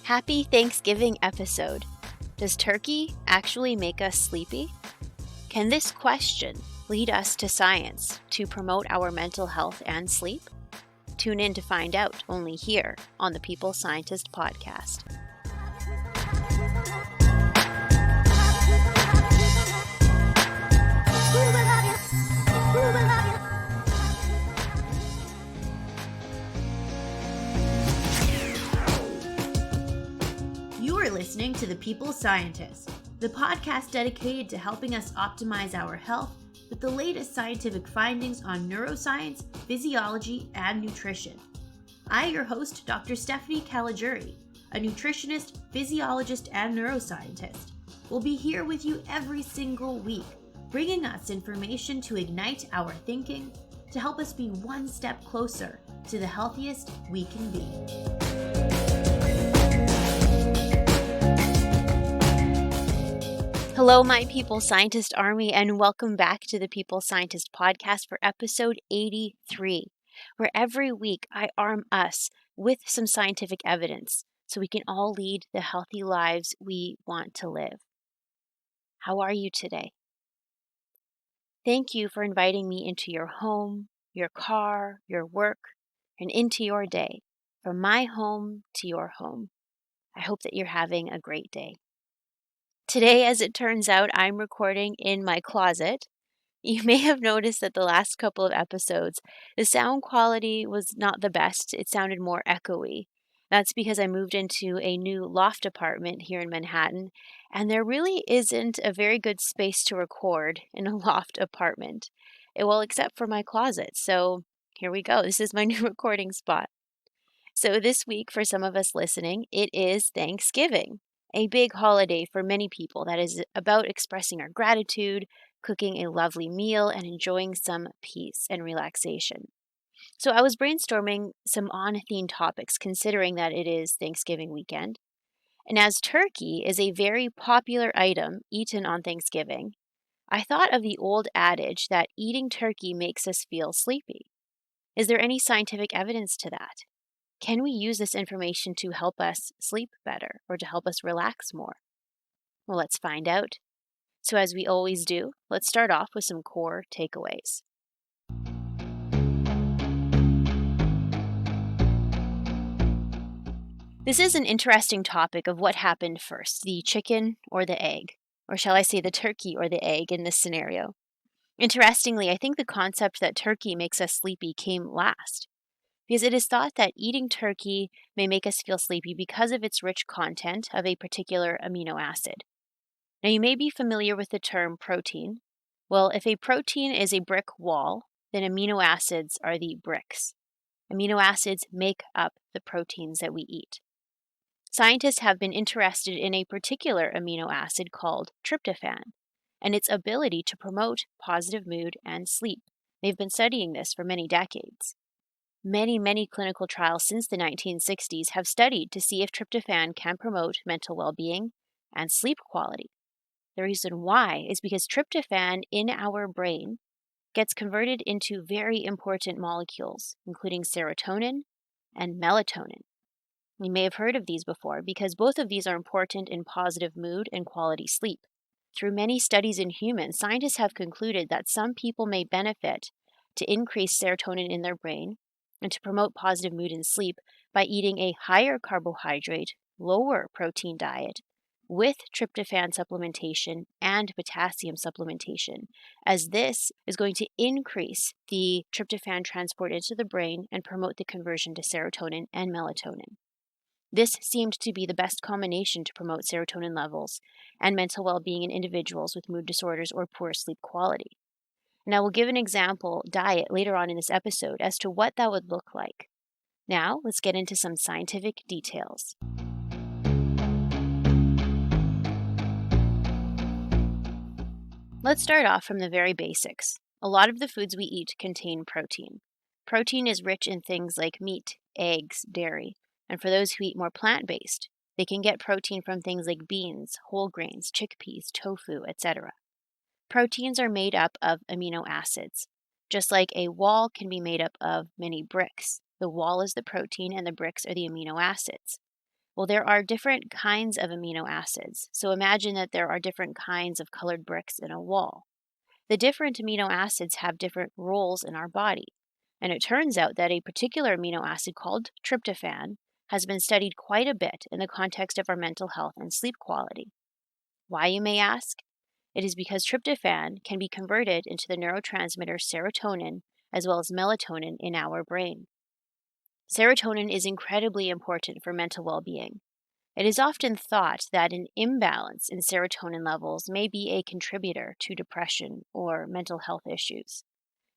Happy Thanksgiving episode. Does turkey actually make us sleepy? Can this question lead us to science to promote our mental health and sleep? Tune in to find out only here on the People Scientist podcast. You are listening to the People Scientist, the podcast dedicated to helping us optimize our health with the latest scientific findings on neuroscience, physiology, and nutrition. I, your host, Dr. Stephanie Caligiuri, a nutritionist, physiologist, and neuroscientist, will be here with you every single week, bringing us information to ignite our thinking, to help us be one step closer to the healthiest we can be. Hello, my People Scientist Army, and welcome back to the People Scientist podcast for episode 83, where every week I arm us with some scientific evidence so we can all lead the healthy lives we want to live. How are you today? Thank you for inviting me into your home, your car, your work, and into your day, from my home to your home. I hope that you're having a great day. Today, as it turns out, I'm recording in my closet. You may have noticed that the last couple of episodes, the sound quality was not the best. It sounded more echoey. That's because I moved into a new loft apartment here in Manhattan, and there really isn't a very good space to record in a loft apartment. Well, except for my closet. So here we go. This is my new recording spot. So this week, for some of us listening, it is Thanksgiving, a big holiday for many people that is about expressing our gratitude, cooking a lovely meal, and enjoying some peace and relaxation. So I was brainstorming some on-theme topics, considering that it is Thanksgiving weekend. And as turkey is a very popular item eaten on Thanksgiving, I thought of the old adage that eating turkey makes us feel sleepy. Is there any scientific evidence to that? Can we use this information to help us sleep better or to help us relax more? Well, let's find out. So as we always do, let's start off with some core takeaways. This is an interesting topic of what happened first, the chicken or the egg, or shall I say the turkey or the egg in this scenario. Interestingly, I think the concept that turkey makes us sleepy came last, because it is thought that eating turkey may make us feel sleepy because of its rich content of a particular amino acid. Now, you may be familiar with the term protein. Well, if a protein is a brick wall, then amino acids are the bricks. Amino acids make up the proteins that we eat. Scientists have been interested in a particular amino acid called tryptophan and its ability to promote positive mood and sleep. They've been studying this for many decades. Many clinical trials since the 1960s have studied to see if tryptophan can promote mental well-being and sleep quality. The reason why is because tryptophan in our brain gets converted into very important molecules, including serotonin and melatonin. You may have heard of these before because both of these are important in positive mood and quality sleep. Through many studies in humans, scientists have concluded that some people may benefit to increase serotonin in their brain and to promote positive mood and sleep by eating a higher carbohydrate, lower protein diet with tryptophan supplementation and potassium supplementation, as this is going to increase the tryptophan transport into the brain and promote the conversion to serotonin and melatonin. This seemed to be the best combination to promote serotonin levels and mental well-being in individuals with mood disorders or poor sleep quality. And I will give an example diet later on in this episode as to what that would look like. Now, let's get into some scientific details. Let's start off from the very basics. A lot of the foods we eat contain protein. Protein is rich in things like meat, eggs, dairy, and for those who eat more plant-based, they can get protein from things like beans, whole grains, chickpeas, tofu, etc. Proteins are made up of amino acids, just like a wall can be made up of many bricks, The wall is the protein, and the bricks are the amino acids. Well, there are different kinds of amino acids. So imagine that there are different kinds of colored bricks in a wall. The different amino acids have different roles in our body. And it turns out that a particular amino acid called tryptophan has been studied quite a bit in the context of our mental health and sleep quality. Why, you may ask? It is because tryptophan can be converted into the neurotransmitter serotonin as well as melatonin in our brain. Serotonin is incredibly important for mental well-being. It is often thought that an imbalance in serotonin levels may be a contributor to depression or mental health issues.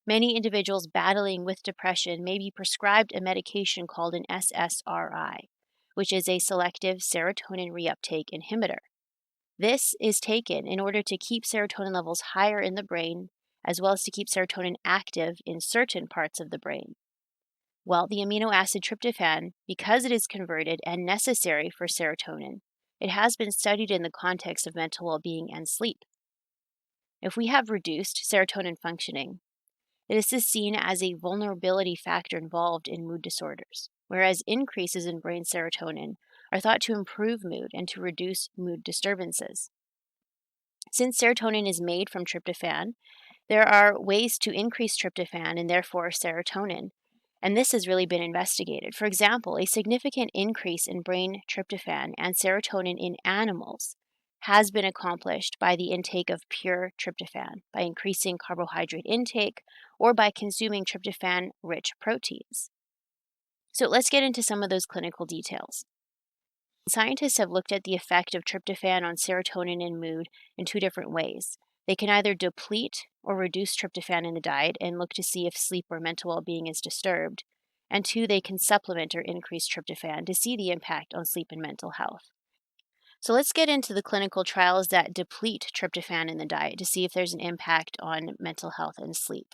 Many individuals battling with depression may be prescribed a medication called an SSRI, which is a selective serotonin reuptake inhibitor. This is taken in order to keep serotonin levels higher in the brain, as well as to keep serotonin active in certain parts of the brain. Well, the amino acid tryptophan, because it is converted and necessary for serotonin, it has been studied in the context of mental well-being and sleep. If we have reduced serotonin functioning, this is seen as a vulnerability factor involved in mood disorders, whereas increases in brain serotonin are thought to improve mood and to reduce mood disturbances. Since serotonin is made from tryptophan, there are ways to increase tryptophan and therefore serotonin, and this has really been investigated. For example, a significant increase in brain tryptophan and serotonin in animals has been accomplished by the intake of pure tryptophan, by increasing carbohydrate intake, or by consuming tryptophan-rich proteins. So let's get into some of those clinical details. Scientists have looked at the effect of tryptophan on serotonin and mood in two different ways. They can either deplete or reduce tryptophan in the diet and look to see if sleep or mental well-being is disturbed. And two, they can supplement or increase tryptophan to see the impact on sleep and mental health. So let's get into the clinical trials that deplete tryptophan in the diet to see if there's an impact on mental health and sleep.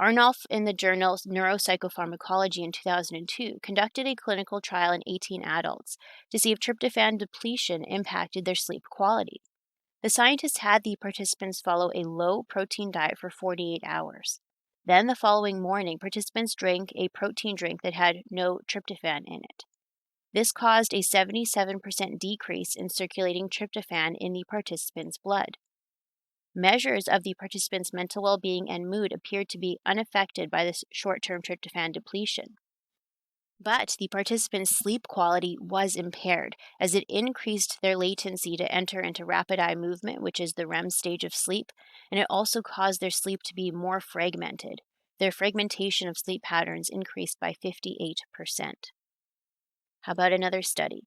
Arnolf in the journal Neuropsychopharmacology in 2002 conducted a clinical trial in 18 adults to see if tryptophan depletion impacted their sleep quality. The scientists had the participants follow a low-protein diet for 48 hours. Then the following morning, participants drank a protein drink that had no tryptophan in it. This caused a 77% decrease in circulating tryptophan in the participants' blood. Measures of the participants' mental well-being and mood appeared to be unaffected by this short-term tryptophan depletion. But the participants' sleep quality was impaired as it increased their latency to enter into rapid eye movement, which is the REM stage of sleep, and it also caused their sleep to be more fragmented. Their fragmentation of sleep patterns increased by 58%. How about another study?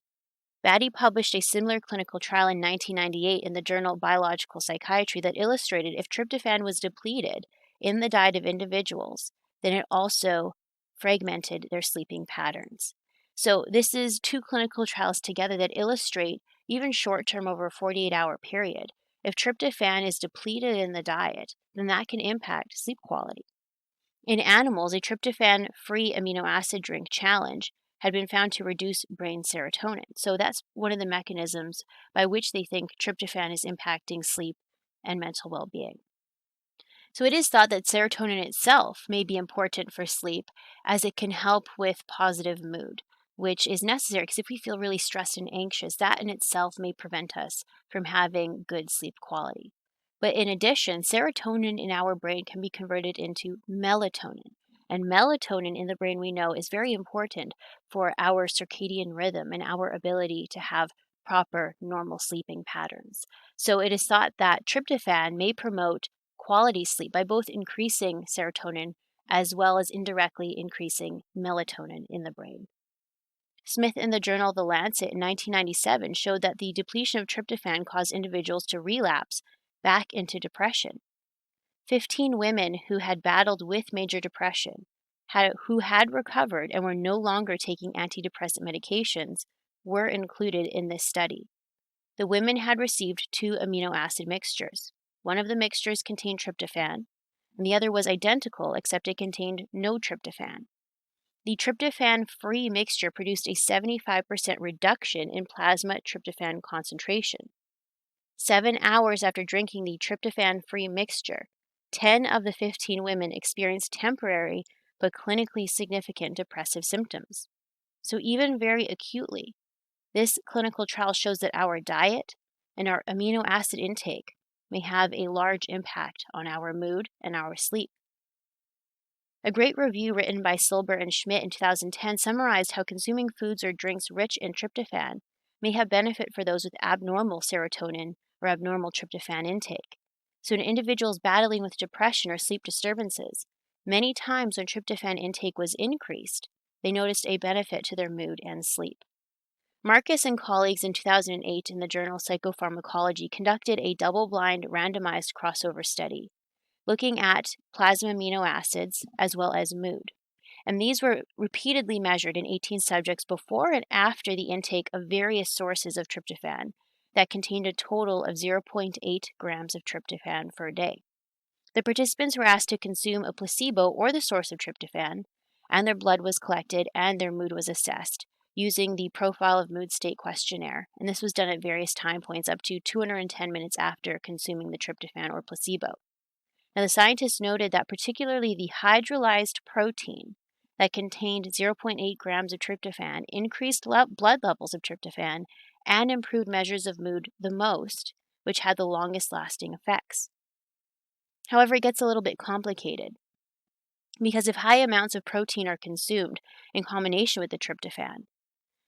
Batty published a similar clinical trial in 1998 in the journal Biological Psychiatry that illustrated if tryptophan was depleted in the diet of individuals, then it also fragmented their sleeping patterns. So this is two clinical trials together that illustrate, even short-term over a 48-hour period, if tryptophan is depleted in the diet, then that can impact sleep quality. In animals, a tryptophan-free amino acid drink challenge had been found to reduce brain serotonin. So that's one of the mechanisms by which they think tryptophan is impacting sleep and mental well-being. So it is thought that serotonin itself may be important for sleep as it can help with positive mood, which is necessary because if we feel really stressed and anxious, that in itself may prevent us from having good sleep quality. But in addition, serotonin in our brain can be converted into melatonin. And melatonin in the brain, we know, is very important for our circadian rhythm and our ability to have proper normal sleeping patterns. So it is thought that tryptophan may promote quality sleep by both increasing serotonin as well as indirectly increasing melatonin in the brain. Smith in the journal The Lancet in 1997 showed that the depletion of tryptophan caused individuals to relapse back into depression. 15 women who had battled with major depression, who had recovered and were no longer taking antidepressant medications, were included in this study. The women had received 2 amino acid mixtures. One of the mixtures contained tryptophan, and the other was identical except it contained no tryptophan. The tryptophan-free mixture produced a 75% reduction in plasma tryptophan concentration. 7 hours after drinking the tryptophan-free mixture, 10 of the 15 women experienced temporary but clinically significant depressive symptoms. So even very acutely, this clinical trial shows that our diet and our amino acid intake may have a large impact on our mood and our sleep. A great review written by Silber and Schmidt in 2010 summarized how consuming foods or drinks rich in tryptophan may have benefit for those with abnormal serotonin or abnormal tryptophan intake. So in individuals battling with depression or sleep disturbances, many times when tryptophan intake was increased, they noticed a benefit to their mood and sleep. Marcus and colleagues in 2008 in the journal Psychopharmacology conducted a double-blind randomized crossover study looking at plasma amino acids as well as mood. And these were repeatedly measured in 18 subjects before and after the intake of various sources of tryptophan that contained a total of 0.8 grams of tryptophan per day. The participants were asked to consume a placebo or the source of tryptophan, and their blood was collected and their mood was assessed using the Profile of Mood State questionnaire. And this was done at various time points up to 210 minutes after consuming the tryptophan or placebo. Now, the scientists noted that particularly the hydrolyzed protein that contained 0.8 grams of tryptophan increased blood levels of tryptophan and improved measures of mood the most, which had the longest lasting effects. However, it gets a little bit complicated because if high amounts of protein are consumed in combination with the tryptophan,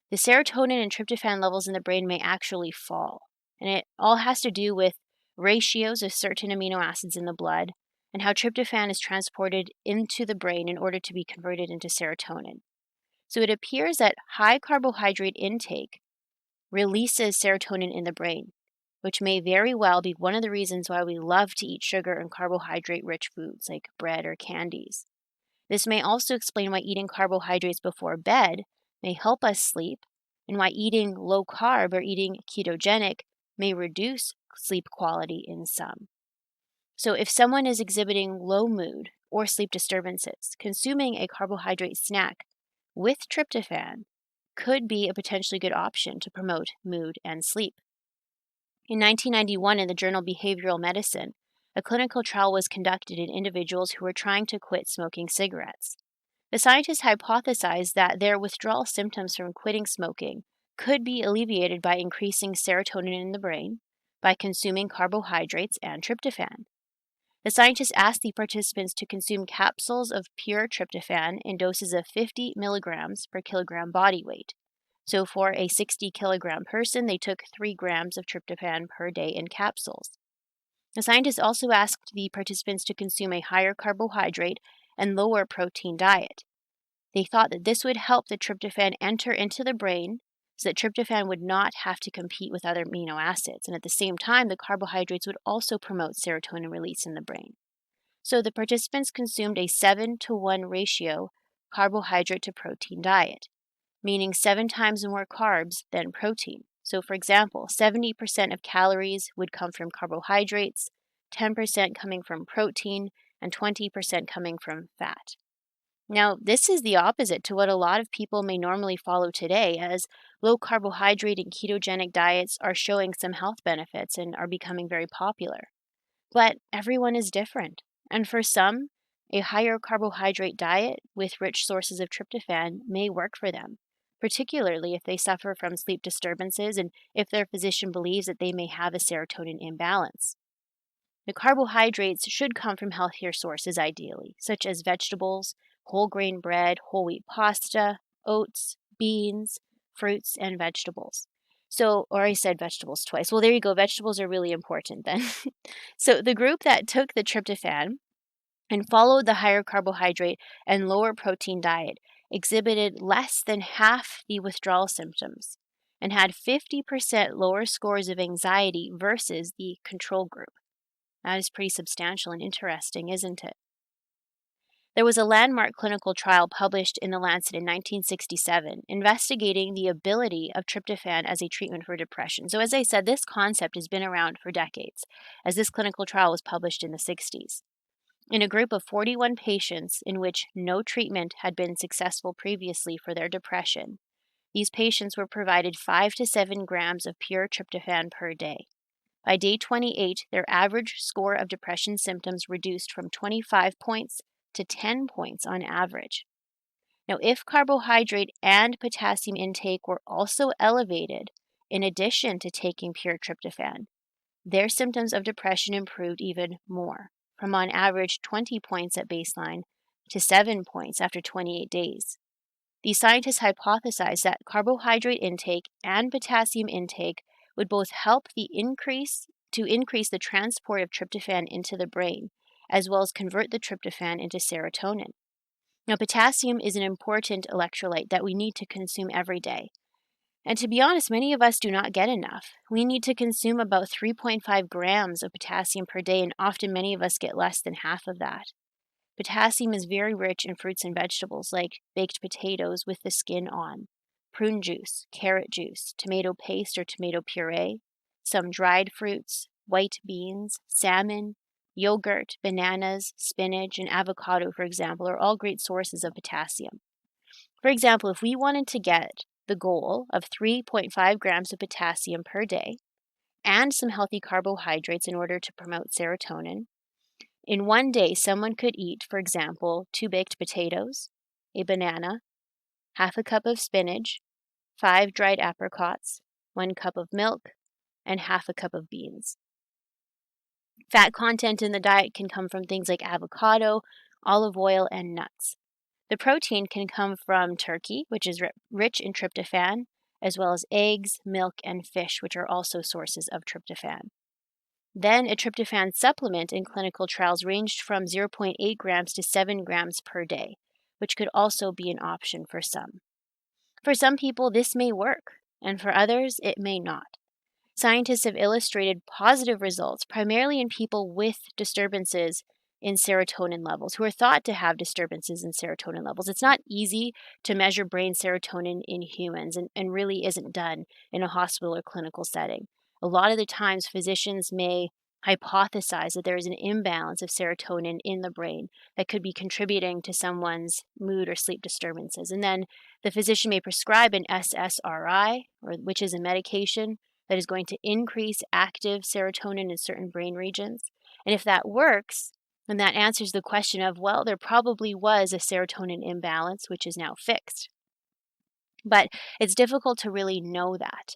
the serotonin and tryptophan levels in the brain may actually fall. And it all has to do with ratios of certain amino acids in the blood and how tryptophan is transported into the brain in order to be converted into serotonin. So it appears that high carbohydrate intake releases serotonin in the brain, which may very well be one of the reasons why we love to eat sugar and carbohydrate-rich foods like bread or candies. This may also explain why eating carbohydrates before bed may help us sleep, and why eating low carb or eating ketogenic may reduce sleep quality in some. So if someone is exhibiting low mood or sleep disturbances, consuming a carbohydrate snack with tryptophan could be a potentially good option to promote mood and sleep. In 1991, in the journal Behavioral Medicine, a clinical trial was conducted in individuals who were trying to quit smoking cigarettes. The scientists hypothesized that their withdrawal symptoms from quitting smoking could be alleviated by increasing serotonin in the brain by consuming carbohydrates and tryptophan. The scientists asked the participants to consume capsules of pure tryptophan in doses of 50 milligrams per kilogram body weight. So for a 60-kilogram person, they took 3 grams of tryptophan per day in capsules. The scientists also asked the participants to consume a higher carbohydrate and lower protein diet. They thought that this would help the tryptophan enter into the brain so that tryptophan would not have to compete with other amino acids. And at the same time, the carbohydrates would also promote serotonin release in the brain. So the participants consumed a 7-to-1 ratio carbohydrate to protein diet, meaning 7 times more carbs than protein. So for example, 70% of calories would come from carbohydrates, 10% coming from protein, and 20% coming from fat. Now, this is the opposite to what a lot of people may normally follow today, as low carbohydrate and ketogenic diets are showing some health benefits and are becoming very popular. But everyone is different, and for some, a higher carbohydrate diet with rich sources of tryptophan may work for them, particularly if they suffer from sleep disturbances and if their physician believes that they may have a serotonin imbalance. The carbohydrates should come from healthier sources ideally, such as vegetables, whole grain bread, whole wheat pasta, oats, beans, fruits, and vegetables. So, or I said vegetables twice. Well, there you go. Vegetables are really important then. So the group that took the tryptophan and followed the higher carbohydrate and lower protein diet exhibited less than half the withdrawal symptoms and had 50% lower scores of anxiety versus the control group. That is pretty substantial and interesting, isn't it? There was a landmark clinical trial published in The Lancet in 1967 investigating the ability of tryptophan as a treatment for depression. So as I said, this concept has been around for decades, as this clinical trial was published in the 60s. In a group of 41 patients in which no treatment had been successful previously for their depression, these patients were provided 5 to 7 grams of pure tryptophan per day. By day 28, their average score of depression symptoms reduced from 25 points to 10 points on average. Now, if carbohydrate and potassium intake were also elevated, in addition to taking pure tryptophan, their symptoms of depression improved even more, from on average 20 points at baseline to 7 points after 28 days. These scientists hypothesized that carbohydrate intake and potassium intake would both help increase the transport of tryptophan into the brain, as well as convert the tryptophan into serotonin. Now, potassium is an important electrolyte that we need to consume every day. And to be honest, many of us do not get enough. We need to consume about 3.5 grams of potassium per day, and often many of us get less than half of that. Potassium is very rich in fruits and vegetables like baked potatoes with the skin on, prune juice, carrot juice, tomato paste or tomato puree, some dried fruits, white beans, salmon, yogurt, bananas, spinach, and avocado, for example, are all great sources of potassium. For example, if we wanted to get the goal of 3.5 grams of potassium per day and some healthy carbohydrates in order to promote serotonin, in one day someone could eat, for example, 2 baked potatoes, a banana, half a cup of spinach, 5 dried apricots, 1 cup of milk, and half a cup of beans. Fat content in the diet can come from things like avocado, olive oil, and nuts. The protein can come from turkey, which is rich in tryptophan, as well as eggs, milk, and fish, which are also sources of tryptophan. Then a tryptophan supplement in clinical trials ranged from 0.8 grams to 7 grams per day, which could also be an option for some. For some people, this may work, and for others, it may not. Scientists have illustrated positive results primarily in people with disturbances in serotonin levels, who are thought to have disturbances in serotonin levels. It's not easy to measure brain serotonin in humans and really isn't done in a hospital or clinical setting. A lot of the times, physicians may hypothesize that there is an imbalance of serotonin in the brain that could be contributing to someone's mood or sleep disturbances. And then the physician may prescribe an SSRI, which is a medication that is going to increase active serotonin in certain brain regions. And if that works, then that answers the question of, well, there probably was a serotonin imbalance, which is now fixed. But it's difficult to really know that.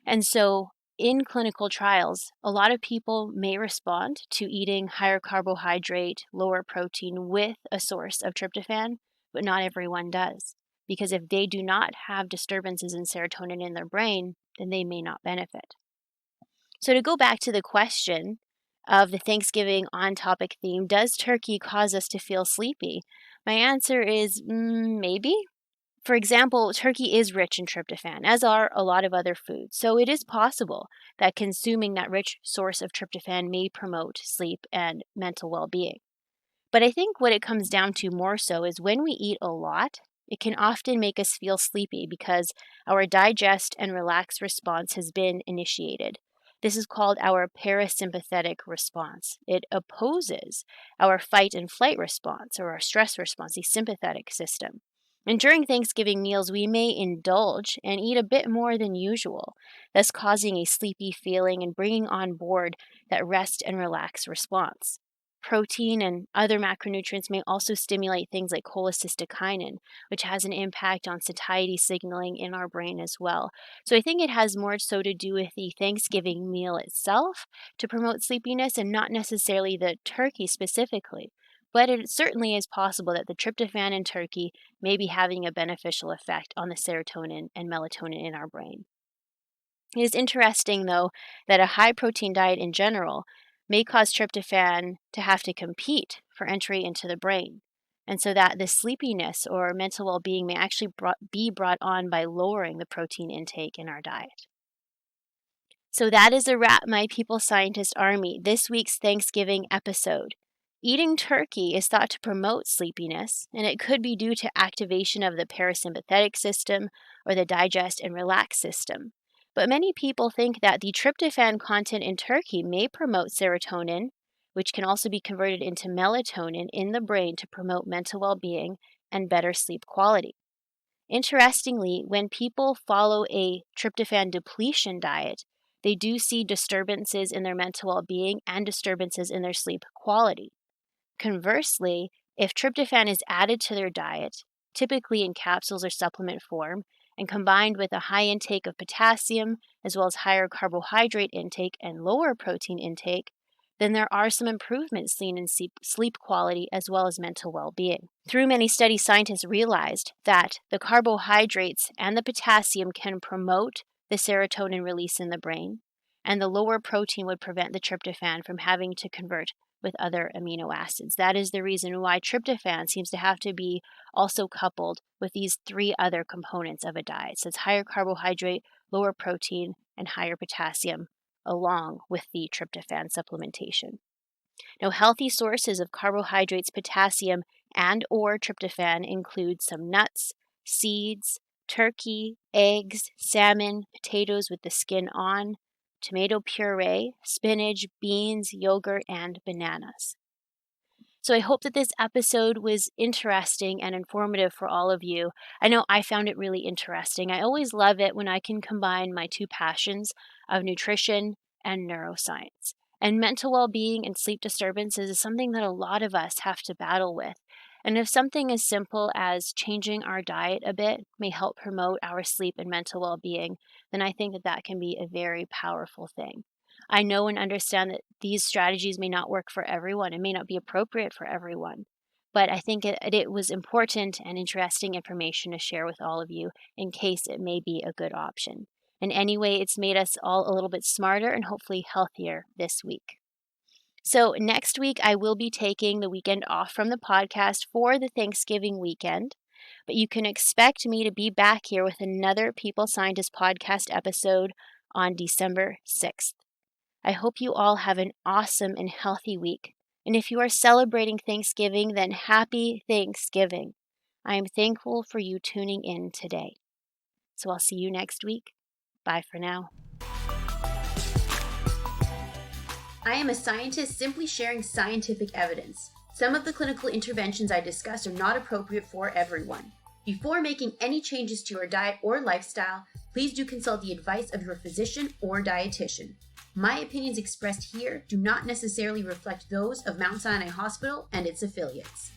And so in clinical trials, a lot of people may respond to eating higher carbohydrate, lower protein with a source of tryptophan, but not everyone does. Because if they do not have disturbances in serotonin in their brain, then they may not benefit. So to go back to the question of the Thanksgiving on-topic theme, does turkey cause us to feel sleepy? My answer is maybe. For example, turkey is rich in tryptophan, as are a lot of other foods. So it is possible that consuming that rich source of tryptophan may promote sleep and mental well-being. But I think what it comes down to more so is when we eat a lot, it can often make us feel sleepy because our digest and relax response has been initiated. This is called our parasympathetic response. It opposes our fight and flight response or our stress response, the sympathetic system. And during Thanksgiving meals, we may indulge and eat a bit more than usual, thus causing a sleepy feeling and bringing on board that rest and relax response. Protein and other macronutrients may also stimulate things like cholecystokinin, which has an impact on satiety signaling in our brain as well. So I think it has more so to do with the Thanksgiving meal itself to promote sleepiness and not necessarily the turkey specifically. But it certainly is possible that the tryptophan in turkey may be having a beneficial effect on the serotonin and melatonin in our brain. It is interesting, though, that a high-protein diet in general may cause tryptophan to have to compete for entry into the brain, and so that the sleepiness or mental well-being may actually be brought on by lowering the protein intake in our diet. So that is a wrap, my People Scientist Army, this week's Thanksgiving episode. Eating turkey is thought to promote sleepiness, and it could be due to activation of the parasympathetic system or the digest and relax system. But many people think that the tryptophan content in turkey may promote serotonin, which can also be converted into melatonin in the brain to promote mental well-being and better sleep quality. Interestingly, when people follow a tryptophan depletion diet, they do see disturbances in their mental well-being and disturbances in their sleep quality. Conversely, If tryptophan is added to their diet, typically in capsules or supplement form, and combined with a high intake of potassium, as well as higher carbohydrate intake and lower protein intake, then there are some improvements seen in sleep quality as well as mental well-being. Through many studies, scientists realized that the carbohydrates and the potassium can promote the serotonin release in the brain, and the lower protein would prevent the tryptophan from having to convert with other amino acids. That is the reason why tryptophan seems to have to be also coupled with these three other components of a diet. So it's higher carbohydrate, lower protein, and higher potassium, along with the tryptophan supplementation. Now, healthy sources of carbohydrates, potassium, and or tryptophan include some nuts, seeds, turkey, eggs, salmon, potatoes with the skin on, tomato puree, spinach, beans, yogurt, and bananas. So I hope that this episode was interesting and informative for all of you. I know I found it really interesting. I always love it when I can combine my two passions of nutrition and neuroscience. And mental well-being and sleep disturbances is something that a lot of us have to battle with. And if something as simple as changing our diet a bit may help promote our sleep and mental well-being, then I think that that can be a very powerful thing. I know and understand that these strategies may not work for everyone and may not be appropriate for everyone, but I think it was important and interesting information to share with all of you in case it may be a good option. And anyway, it's made us all a little bit smarter and hopefully healthier this week. So next week, I will be taking the weekend off from the podcast for the Thanksgiving weekend, but you can expect me to be back here with another People Scientist podcast episode on December 6th. I hope you all have an awesome and healthy week. And if you are celebrating Thanksgiving, then happy Thanksgiving. I am thankful for you tuning in today. So I'll see you next week. Bye for now. I am a scientist simply sharing scientific evidence. Some of the clinical interventions I discuss are not appropriate for everyone. Before making any changes to your diet or lifestyle, please do consult the advice of your physician or dietitian. My opinions expressed here do not necessarily reflect those of Mount Sinai Hospital and its affiliates.